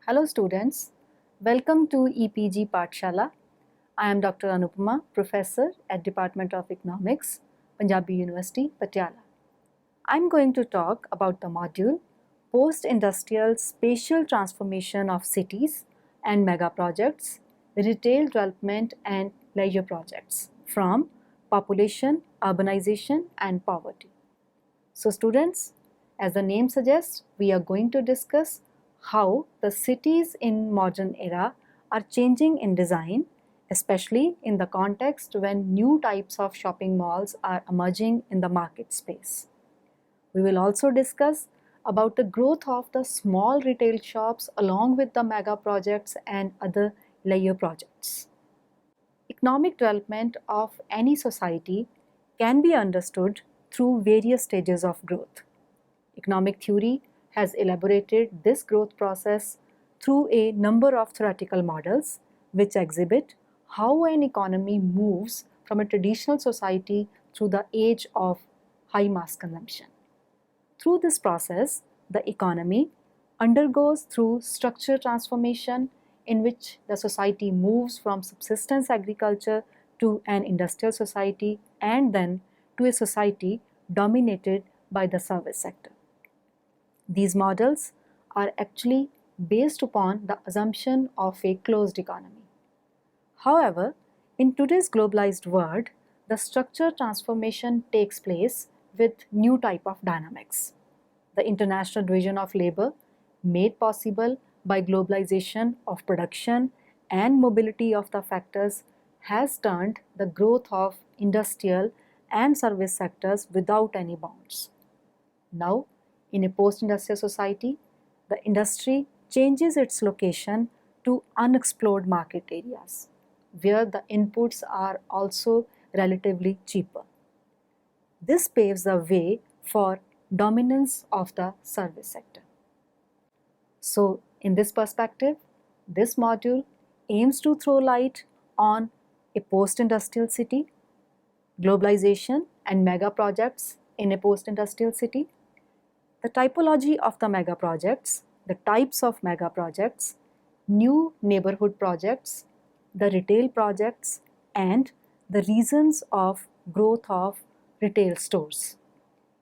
Hello students, welcome to EPG Pathshala. I am Dr. Anupama, Professor at Department of Economics, Punjabi University, Patiala. I am going to talk about the module Post-Industrial Spatial Transformation of Cities and Mega Projects, Retail Development and Leisure Projects from Population, Urbanization and Poverty. So students, as the name suggests, we are going to discuss how the cities in modern era are changing in design, especially in the context when new types of shopping malls are emerging in the market space. We will also discuss about the growth of the small retail shops along with the mega projects and other layer projects. Economic development of any society can be understood through various stages of growth. Economic theory has elaborated this growth process through a number of theoretical models which exhibit how an economy moves from a traditional society through the age of high mass consumption. Through this process, the economy undergoes through structure transformation in which the society moves from subsistence agriculture to an industrial society and then to a society dominated by the service sector. These models are actually based upon the assumption of a closed economy. However, in today's globalized world, the structure transformation takes place with new type of dynamics. The international division of labor, made possible by globalization of production and mobility of the factors, has turned the growth of industrial and service sectors without any bounds. Now, in a post-industrial society, the industry changes its location to unexplored market areas, where the inputs are also relatively cheaper. This paves the way for dominance of the service sector. So, in this perspective, this module aims to throw light on a post-industrial city, globalization and mega projects in a post-industrial city, the typology of the mega projects, the types of mega projects, new neighborhood projects, the retail projects, and the reasons of growth of retail stores.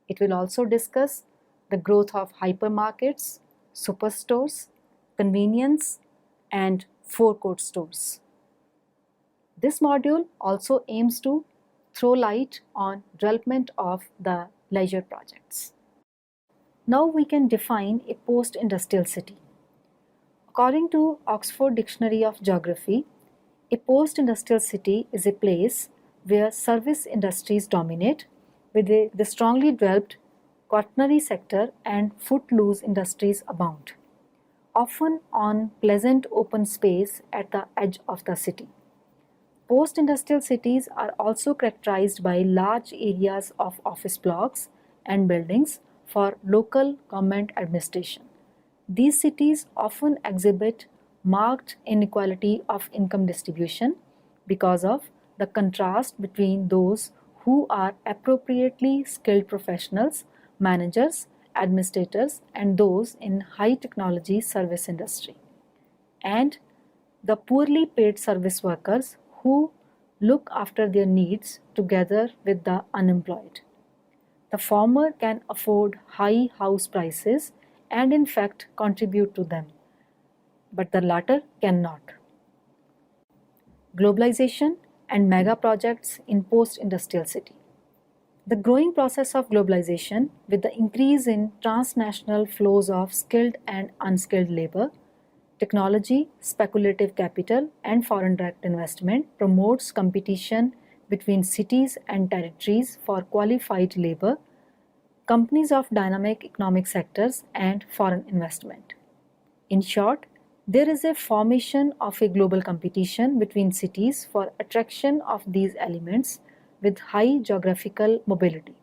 It will also discuss the growth of hypermarkets, superstores, convenience, and forecourt stores. This module also aims to throw light on development of the leisure projects. Now we can define a post-industrial city. According to Oxford Dictionary of Geography, a post-industrial city is a place where service industries dominate with the strongly developed quaternary sector and footloose industries abound, often on pleasant open space at the edge of the city. Post-industrial cities are also characterized by large areas of office blocks and buildings for local government administration. These cities often exhibit marked inequality of income distribution because of the contrast between those who are appropriately skilled professionals, managers, administrators, and those in high technology service industry, and the poorly paid service workers who look after their needs together with the unemployed. The former can afford high house prices and in fact contribute to them, but the latter cannot. Globalization and mega projects in post-industrial city. The growing process of globalization with the increase in transnational flows of skilled and unskilled labor, technology, speculative capital, and foreign direct investment promotes competition between cities and territories for qualified labor, companies of dynamic economic sectors, and foreign investment. In short, there is a formation of a global competition between cities for attraction of these elements with high geographical mobility.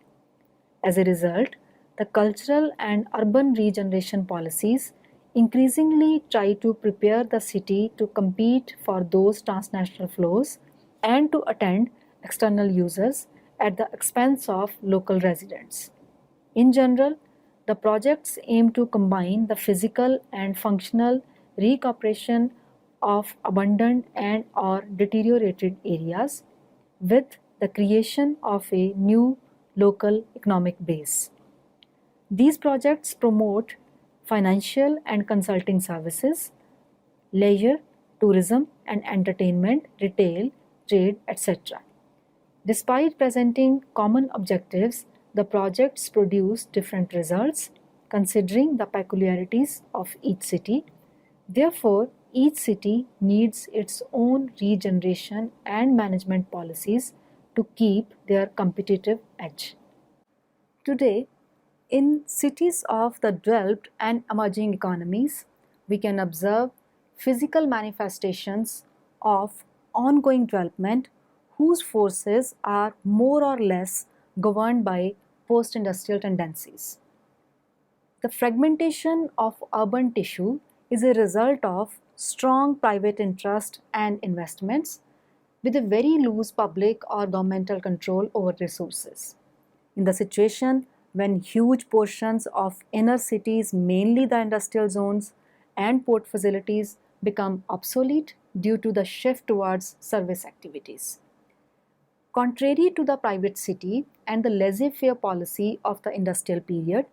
As a result, the cultural and urban regeneration policies increasingly try to prepare the city to compete for those transnational flows and to attend external users at the expense of local residents. In general, the projects aim to combine the physical and functional recooperation of abandoned and or deteriorated areas with the creation of a new local economic base. These projects promote financial and consulting services, leisure, tourism and entertainment, retail, trade, etc. Despite presenting common objectives, the projects produce different results considering the peculiarities of each city. Therefore, each city needs its own regeneration and management policies to keep their competitive edge. Today, in cities of the developed and emerging economies, we can observe physical manifestations of ongoing development whose forces are more or less governed by post-industrial tendencies. The fragmentation of urban tissue is a result of strong private interest and investments with a very loose public or governmental control over resources. In the situation when huge portions of inner cities, mainly the industrial zones and port facilities, become obsolete due to the shift towards service activities. Contrary to the private city and the laissez-faire policy of the industrial period,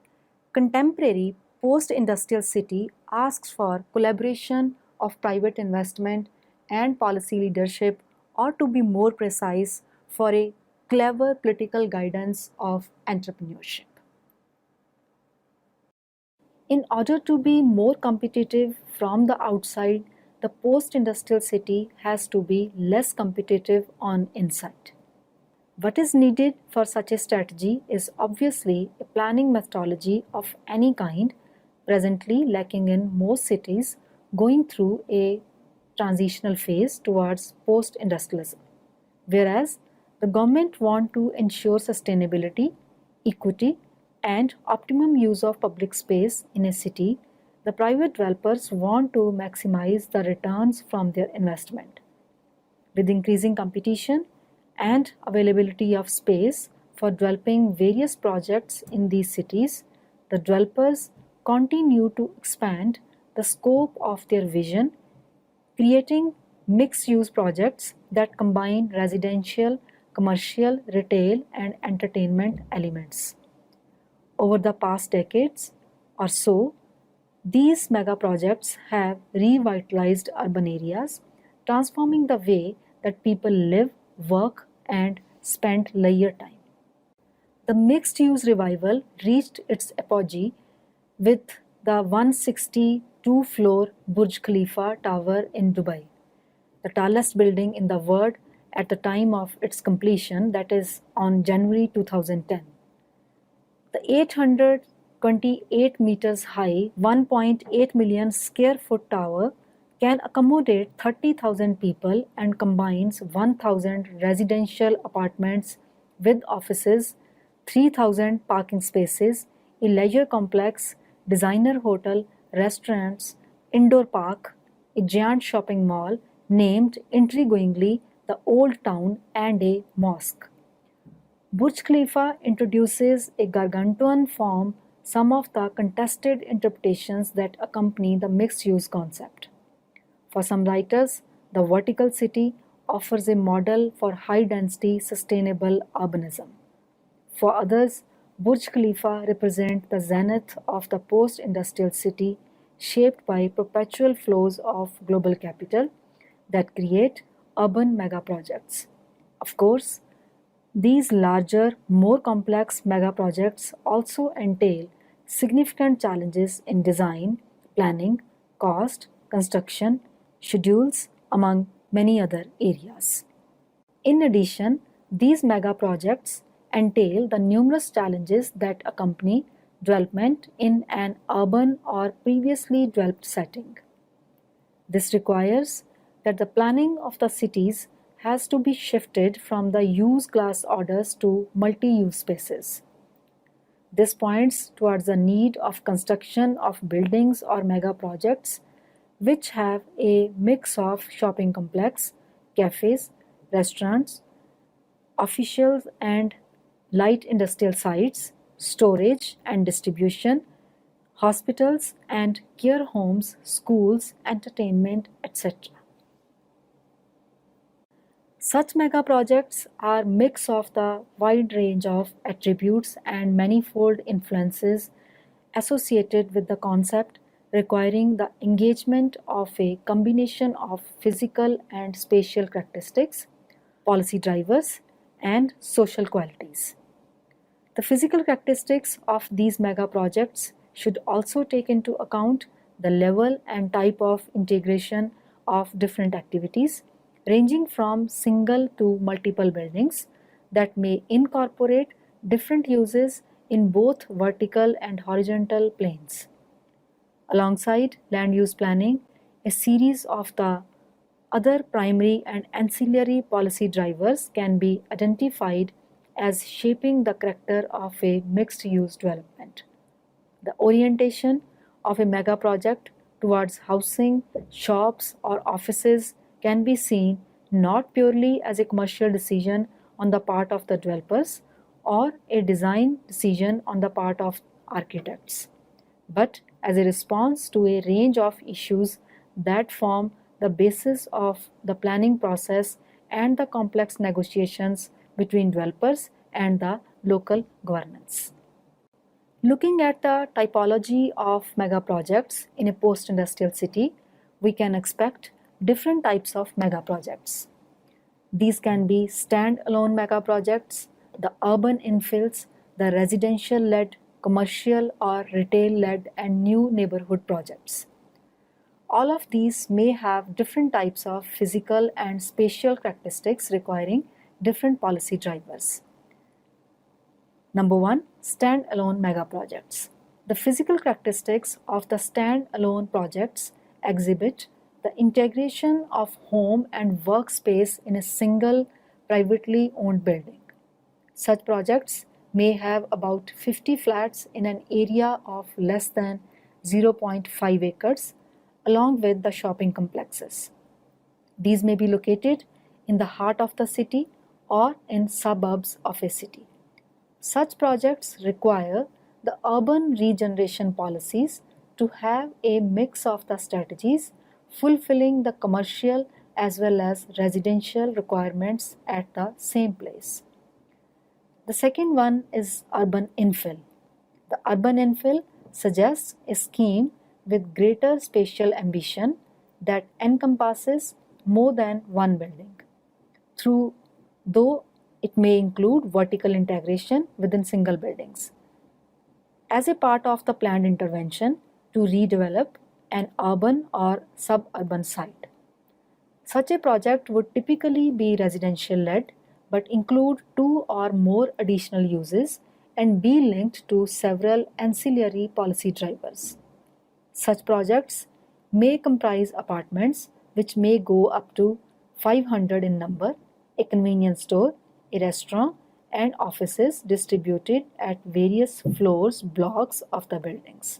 contemporary post-industrial city asks for collaboration of private investment and policy leadership, or to be more precise, for a clever political guidance of entrepreneurship. In order to be more competitive from the outside, the post-industrial city has to be less competitive on inside. What is needed for such a strategy is obviously a planning methodology of any kind, presently lacking in most cities going through a transitional phase towards post-industrialism. Whereas the government want to ensure sustainability, equity, and optimum use of public space in a city, the private developers want to maximize the returns from their investment. With increasing competition and availability of space for developing various projects in these cities, the developers continue to expand the scope of their vision, creating mixed-use projects that combine residential, commercial, retail, and entertainment elements. Over the past decades or so, these mega projects have revitalized urban areas, transforming the way that people live, work, and spend leisure time. The mixed-use revival reached its apogee with the 162-floor Burj Khalifa Tower in Dubai, the tallest building in the world at the time of its completion, that is on January 2010. The 828 meters high, 1.8 million square foot tower can accommodate 30,000 people and combines 1,000 residential apartments with offices, 3,000 parking spaces, a leisure complex, designer hotel, restaurants, indoor park, a giant shopping mall named intriguingly the Old Town, and a mosque. Burj Khalifa introduces a gargantuan form some of the contested interpretations that accompany the mixed-use concept. For some writers, the vertical city offers a model for high-density, sustainable urbanism. For others, Burj Khalifa represents the zenith of the post-industrial city, shaped by perpetual flows of global capital that create urban mega-projects. Of course, these larger, more complex mega-projects also entail significant challenges in design, planning, cost, construction, schedules, among many other areas. In addition, these mega-projects entail the numerous challenges that accompany development in an urban or previously developed setting. This requires that the planning of the cities has to be shifted from the use class orders to multi-use spaces. This points towards the need of construction of buildings or mega projects which have a mix of shopping complex, cafes, restaurants, officials and light industrial sites, storage and distribution, hospitals and care homes, schools, entertainment, etc. Such mega projects are mix of the wide range of attributes and manifold influences associated with the concept, requiring the engagement of a combination of physical and spatial characteristics, policy drivers, and social qualities. The physical characteristics of these mega projects should also take into account the level and type of integration of different activities, ranging from single to multiple buildings that may incorporate different uses in both vertical and horizontal planes. Alongside land use planning, a series of the other primary and ancillary policy drivers can be identified as shaping the character of a mixed-use development. The orientation of a mega project towards housing, shops, or offices can be seen not purely as a commercial decision on the part of the developers or a design decision on the part of architects, but as a response to a range of issues that form the basis of the planning process and the complex negotiations between developers and the local governance. Looking at the typology of mega projects in a post-industrial city, we can expect different types of mega projects. These can be stand-alone mega projects, the urban infills, the residential-led, commercial or retail-led, and new neighborhood projects. All of these may have different types of physical and spatial characteristics requiring different policy drivers. Number 1. Stand-alone mega projects. The physical characteristics of the stand-alone projects exhibit the integration of home and workspace in a single privately owned building. Such projects may have about 50 flats in an area of less than 0.5 acres, along with the shopping complexes. These may be located in the heart of the city or in suburbs of a city. Such projects require the urban regeneration policies to have a mix of the strategies fulfilling the commercial as well as residential requirements at the same place. The second one is urban infill. The urban infill suggests a scheme with greater spatial ambition that encompasses more than one building, though it may include vertical integration within single buildings. As a part of the planned intervention to redevelop an urban or suburban site. Such a project would typically be residential-led but include two or more additional uses and be linked to several ancillary policy drivers. Such projects may comprise apartments which may go up to 500 in number, a convenience store, a restaurant, and offices distributed at various blocks of the buildings.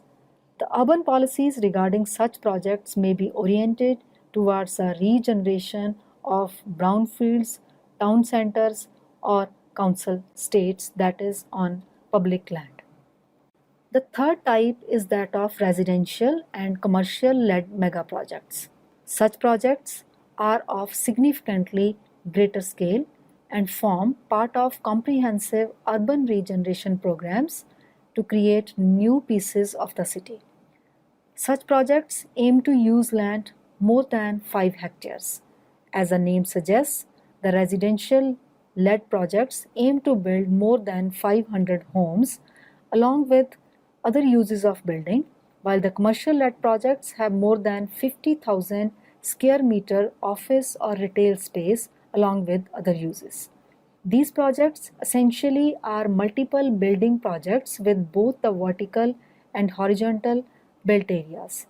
The urban policies regarding such projects may be oriented towards a regeneration of brownfields, town centers, or council estates that is on public land. The third type is that of residential and commercial-led mega projects. Such projects are of significantly greater scale and form part of comprehensive urban regeneration programs to create new pieces of the city. Such projects aim to use land more than 5 hectares. As the name suggests, the residential-led projects aim to build more than 500 homes along with other uses of building, while the commercial-led projects have more than 50,000 square meter office or retail space along with other uses. These projects essentially are multiple building projects with both the vertical and horizontal built areas.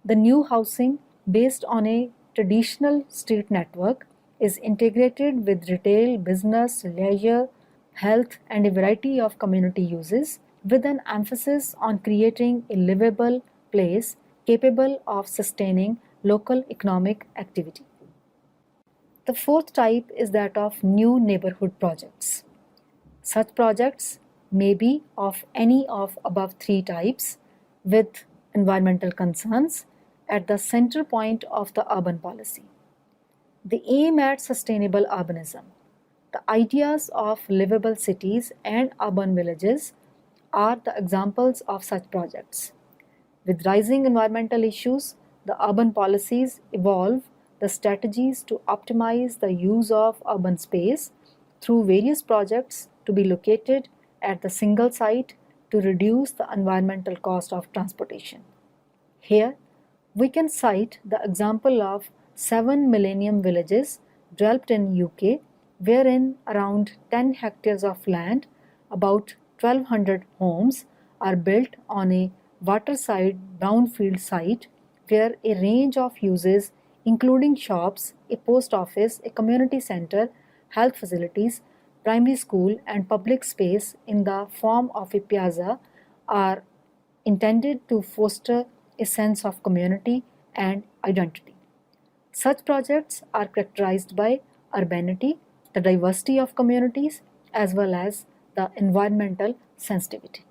The new housing, based on a traditional street network, is integrated with retail, business, leisure, health, and a variety of community uses, with an emphasis on creating a livable place capable of sustaining local economic activity. The fourth type is that of new neighborhood projects. Such projects may be of any of above 3 types, with environmental concerns at the center point of the urban policy. They aim at sustainable urbanism. The ideas of livable cities and urban villages are the examples of such projects. With rising environmental issues, the urban policies evolve the strategies to optimize the use of urban space through various projects to be located at the single site to reduce the environmental cost of transportation. Here, we can cite the example of 7 Millennium Villages developed in UK, wherein around 10 hectares of land, about 1200 homes, are built on a waterside brownfield site where a range of uses including shops, a post office, a community center, health facilities, primary school and public space in the form of a piazza are intended to foster a sense of community and identity. Such projects are characterized by urbanity, the diversity of communities, as well as the environmental sensitivity.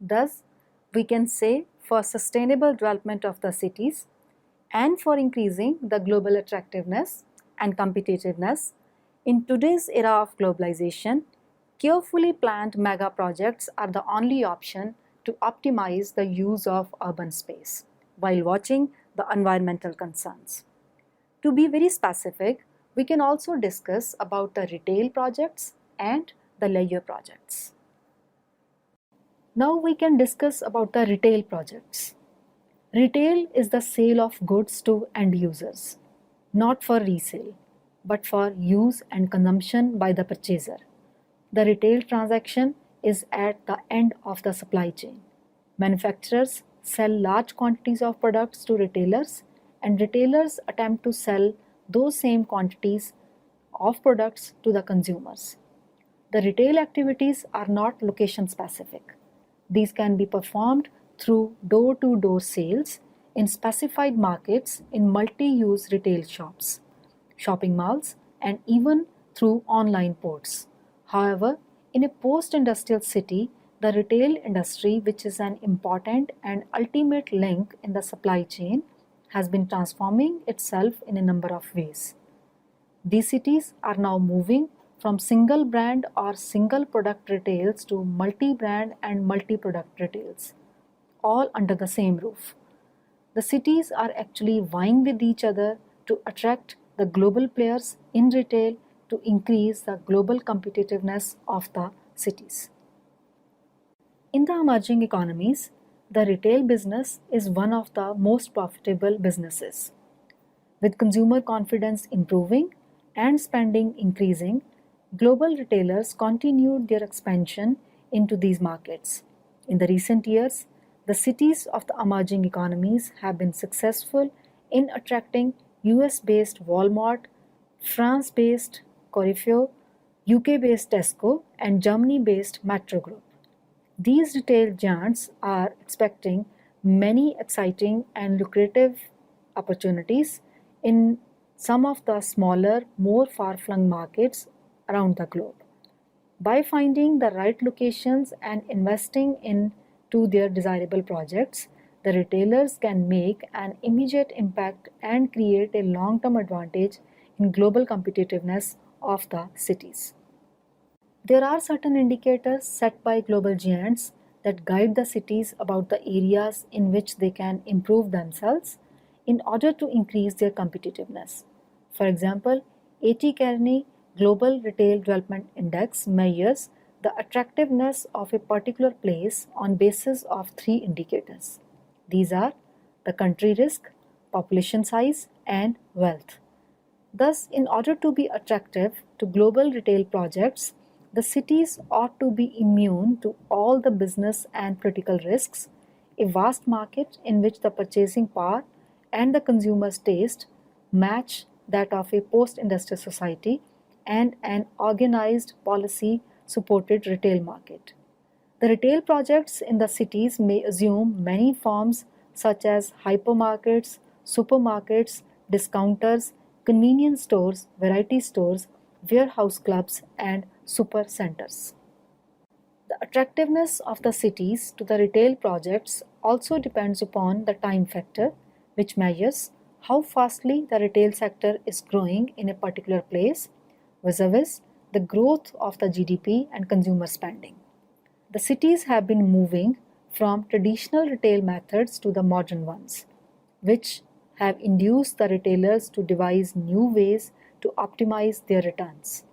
Thus, we can say for sustainable development of the cities and for increasing the global attractiveness and competitiveness, in today's era of globalization, carefully planned mega projects are the only option to optimize the use of urban space while watching the environmental concerns. To be very specific, we can also discuss about the retail projects and the leisure projects. Now we can discuss about the retail projects. Retail is the sale of goods to end users, not for resale, but for use and consumption by the purchaser. The retail transaction is at the end of the supply chain. Manufacturers sell large quantities of products to retailers, and retailers attempt to sell those same quantities of products to the consumers. The retail activities are not location specific. These can be performed through door-to-door sales in specified markets in multi-use retail shops, shopping malls, and even through online ports. However, in a post-industrial city, the retail industry, which is an important and ultimate link in the supply chain, has been transforming itself in a number of ways. These cities are now moving from single brand or single product retails to multi-brand and multi-product retails, all under the same roof. The cities are actually vying with each other to attract the global players in retail to increase the global competitiveness of the cities. In the emerging economies, the retail business is one of the most profitable businesses. With consumer confidence improving and spending increasing, global retailers continued their expansion into these markets. In the recent years, the cities of the emerging economies have been successful in attracting US-based Walmart, France-based Carrefour, UK-based Tesco, and Germany-based Metro Group. These retail giants are expecting many exciting and lucrative opportunities in some of the smaller, more far-flung markets around the globe. By finding the right locations and investing into their desirable projects, the retailers can make an immediate impact and create a long-term advantage in global competitiveness of the cities. There are certain indicators set by global giants that guide the cities about the areas in which they can improve themselves in order to increase their competitiveness. For example, A.T. Kearney Global Retail Development Index measures the attractiveness of a particular place on basis of 3 indicators. These are the country risk, population size, and wealth. Thus, in order to be attractive to global retail projects, the cities ought to be immune to all the business and political risks, a vast market in which the purchasing power and the consumer's taste match that of a post-industrial society, and an organized policy-supported retail market. The retail projects in the cities may assume many forms such as hypermarkets, supermarkets, discounters, convenience stores, variety stores, warehouse clubs, and super centers. The attractiveness of the cities to the retail projects also depends upon the time factor, which measures how fastly the retail sector is growing in a particular place vis-a-vis the growth of the GDP and consumer spending. The cities have been moving from traditional retail methods to the modern ones, which have induced the retailers to devise new ways to optimize their returns.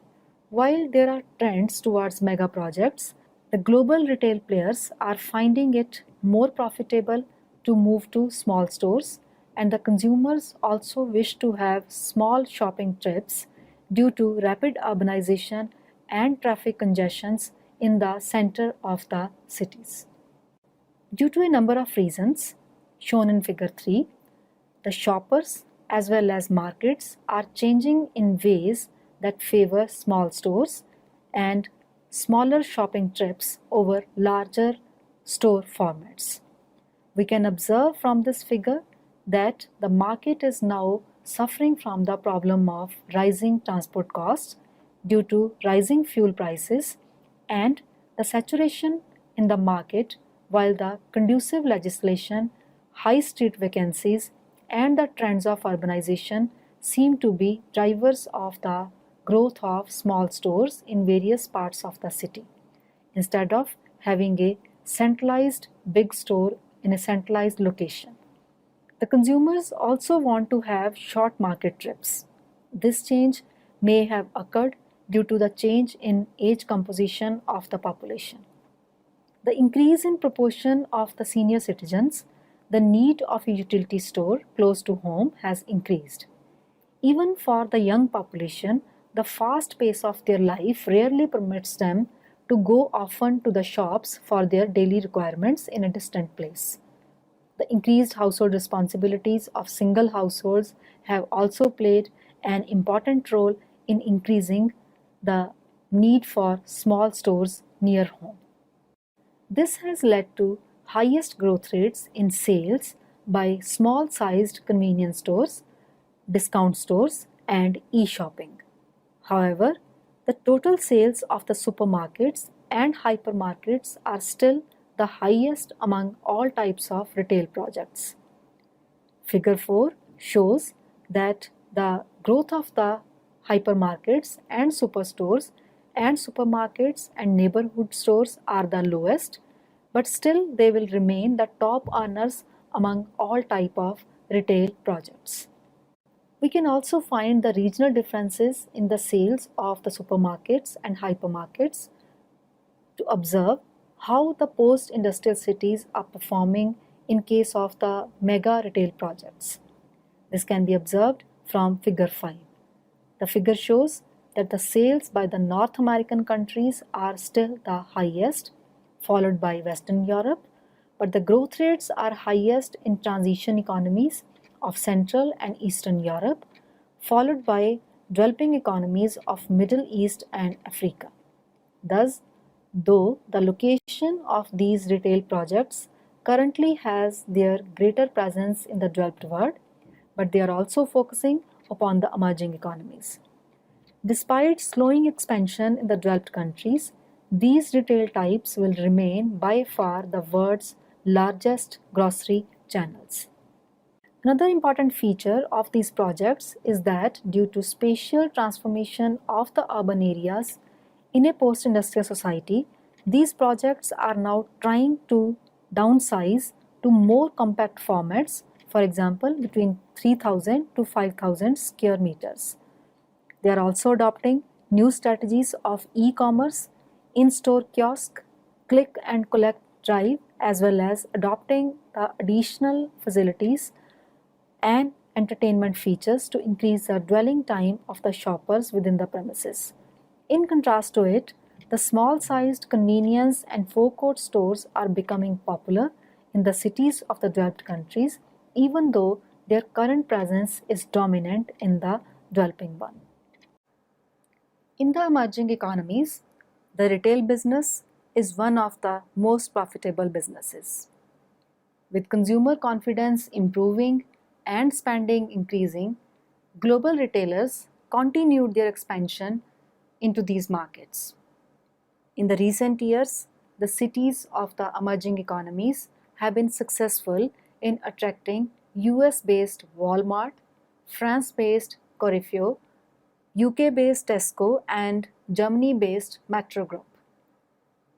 While there are trends towards mega projects, the global retail players are finding it more profitable to move to small stores, and the consumers also wish to have small shopping trips due to rapid urbanization and traffic congestions in the center of the cities. Due to a number of reasons shown in figure 3, the shoppers as well as markets are changing in ways that favor small stores and smaller shopping trips over larger store formats. We can observe from this figure that the market is now suffering from the problem of rising transport costs due to rising fuel prices and the saturation in the market, while the conducive legislation, high street vacancies, and the trends of urbanization seem to be drivers of the growth of small stores in various parts of the city, instead of having a centralized big store in a centralized location. The consumers also want to have short market trips. This change may have occurred due to the change in age composition of the population. The increase in proportion of the senior citizens, the need of a utility store close to home has increased. Even for the young population, the fast pace of their life rarely permits them to go often to the shops for their daily requirements in a distant place. The increased household responsibilities of single households have also played an important role in increasing the need for small stores near home. This has led to highest growth rates in sales by small-sized convenience stores, discount stores, and e-shopping. However, the total sales of the supermarkets and hypermarkets are still the highest among all types of retail projects. Figure 4 shows that the growth of the hypermarkets and superstores and supermarkets and neighborhood stores are the lowest, but still they will remain the top earners among all type of retail projects. We can also find the regional differences in the sales of the supermarkets and hypermarkets to observe how the post-industrial cities are performing in case of the mega retail projects. This can be observed from figure 5. The figure shows that the sales by the North American countries are still the highest, followed by Western Europe, but the growth rates are highest in transition economies of Central and Eastern Europe, followed by developing economies of Middle East and Africa. Thus, though the location of these retail projects currently has their greater presence in the developed world, but they are also focusing upon the emerging economies. Despite slowing expansion in the developed countries, these retail types will remain by far the world's largest grocery channels. Another important feature of these projects is that due to spatial transformation of the urban areas in a post-industrial society, these projects are now trying to downsize to more compact formats, for example, between 3,000 to 5,000 square meters. They are also adopting new strategies of e-commerce, in-store kiosk, click and collect drive, as well as adopting the additional facilities and entertainment features to increase the dwelling time of the shoppers within the premises. In contrast to it, the small-sized convenience and forecourt stores are becoming popular in the cities of the developed countries, even though their current presence is dominant in the developing one. In the emerging economies, the retail business is one of the most profitable businesses. With consumer confidence improving and spending increasing, global retailers continued their expansion into these markets. In the recent years, the cities of the emerging economies have been successful in attracting US-based Walmart, France-based Carrefour, UK-based Tesco and Germany-based Metro Group.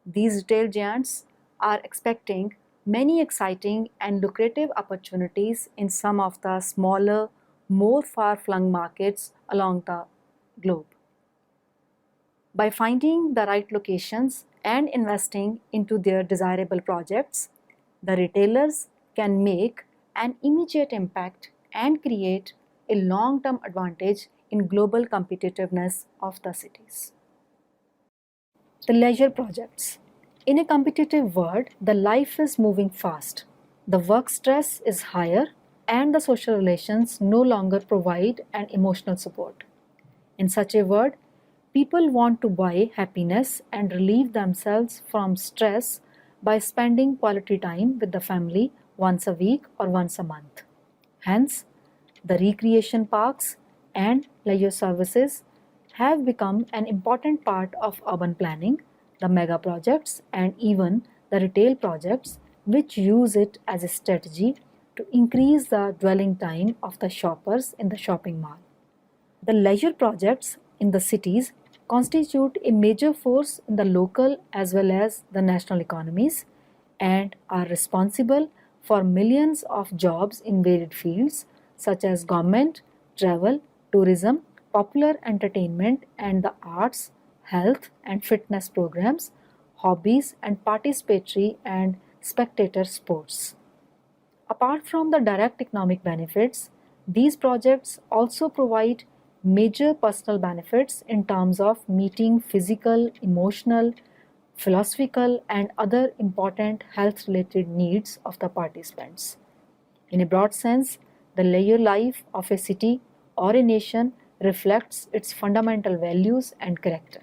These retail giants are expecting many exciting and lucrative opportunities in some of the smaller, more far-flung markets along the globe. By finding the right locations and investing into their desirable projects, the retailers can make an immediate impact and create a long-term advantage in global competitiveness of the cities. The leisure projects. In a competitive world, the life is moving fast. The work stress is higher and the social relations no longer provide an emotional support. In such a world, people want to buy happiness and relieve themselves from stress by spending quality time with the family once a week or once a month. Hence, the recreation parks and leisure services have become an important part of urban planning, the mega projects, and even the retail projects, which use it as a strategy to increase the dwelling time of the shoppers in the shopping mall. The leisure projects in the cities constitute a major force in the local as well as the national economies and are responsible for millions of jobs in varied fields such as government, travel, tourism, popular entertainment and the arts, health and fitness programs, hobbies and participatory and spectator sports. Apart from the direct economic benefits, these projects also provide major personal benefits in terms of meeting physical, emotional, philosophical, and other important health related needs of the participants. In a broad sense, the leisure life of a city or a nation reflects its fundamental values and character.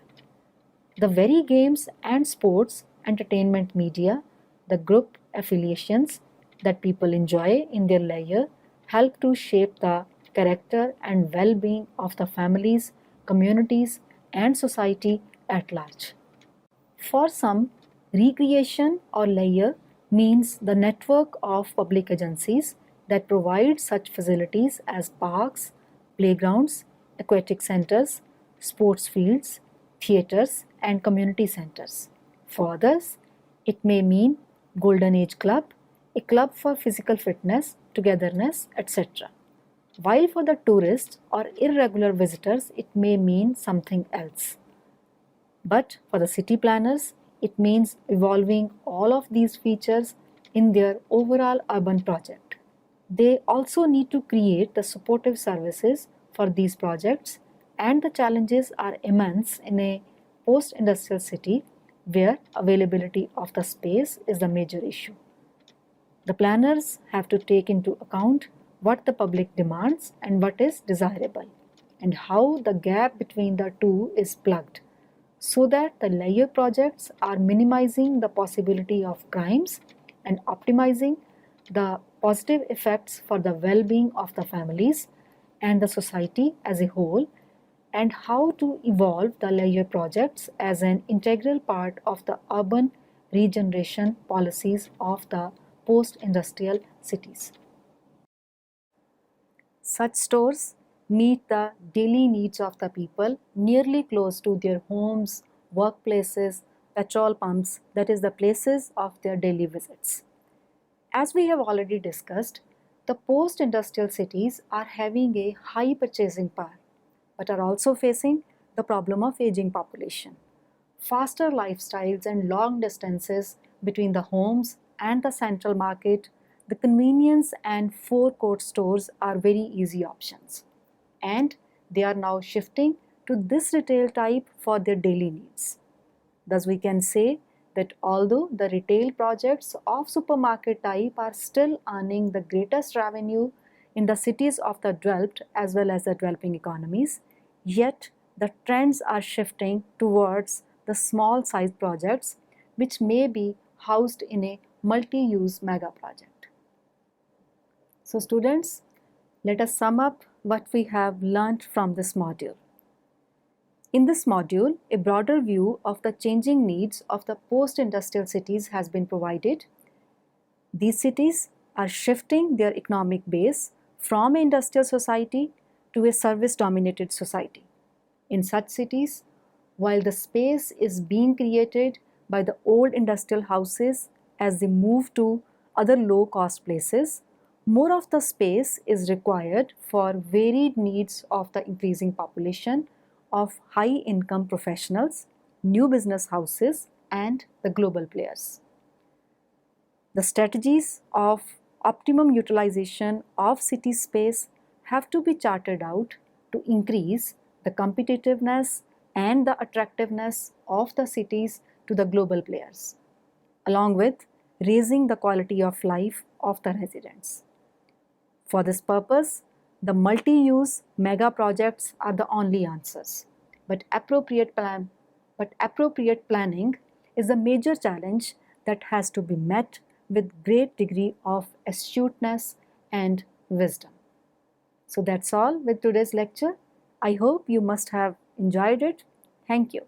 The very games and sports, entertainment media, the group affiliations that people enjoy in their leisure help to shape the character and well-being of the families, communities, and society at large. For some, recreation or leisure means the network of public agencies that provide such facilities as parks, playgrounds, aquatic centers, sports fields, theaters, and community centers. For others, it may mean Golden Age Club, a club for physical fitness, togetherness, etc. While for the tourists or irregular visitors, it may mean something else. But for the city planners, it means evolving all of these features in their overall urban project. They also need to create the supportive services for these projects, and the challenges are immense in a post-industrial city where availability of the space is the major issue. The planners have to take into account what the public demands and what is desirable, and how the gap between the two is plugged, so that the leisure projects are minimizing the possibility of crimes and optimizing the positive effects for the well-being of the families and the society as a whole, and how to evolve the leisure projects as an integral part of the urban regeneration policies of the post-industrial cities. Such stores meet the daily needs of the people nearly close to their homes, workplaces, petrol pumps, that is the places of their daily visits. As we have already discussed, the post-industrial cities are having a high purchasing power, but are also facing the problem of aging population. Faster lifestyles and long distances between the homes and the central market, the convenience and forecourt stores are very easy options. And they are now shifting to this retail type for their daily needs. Thus, we can say that although the retail projects of supermarket type are still earning the greatest revenue in the cities of the developed as well as the developing economies, yet the trends are shifting towards the small size projects which may be housed in a multi-use mega project. So students, let us sum up what we have learned from this module. In this module, a broader view of the changing needs of the post-industrial cities has been provided. These cities are shifting their economic base from an industrial society to a service-dominated society. In such cities, while the space is being created by the old industrial houses as they move to other low-cost places, more of the space is required for varied needs of the increasing population of high-income professionals, new business houses, and the global players. The strategies of optimum utilization of city space have to be charted out to increase the competitiveness and the attractiveness of the cities to the global players, along with raising the quality of life of the residents. For this purpose, the multi-use mega projects are the only answers, but appropriate planning is a major challenge that has to be met with great degree of astuteness and wisdom. So that's all with today's lecture. I hope you must have enjoyed it. Thank you.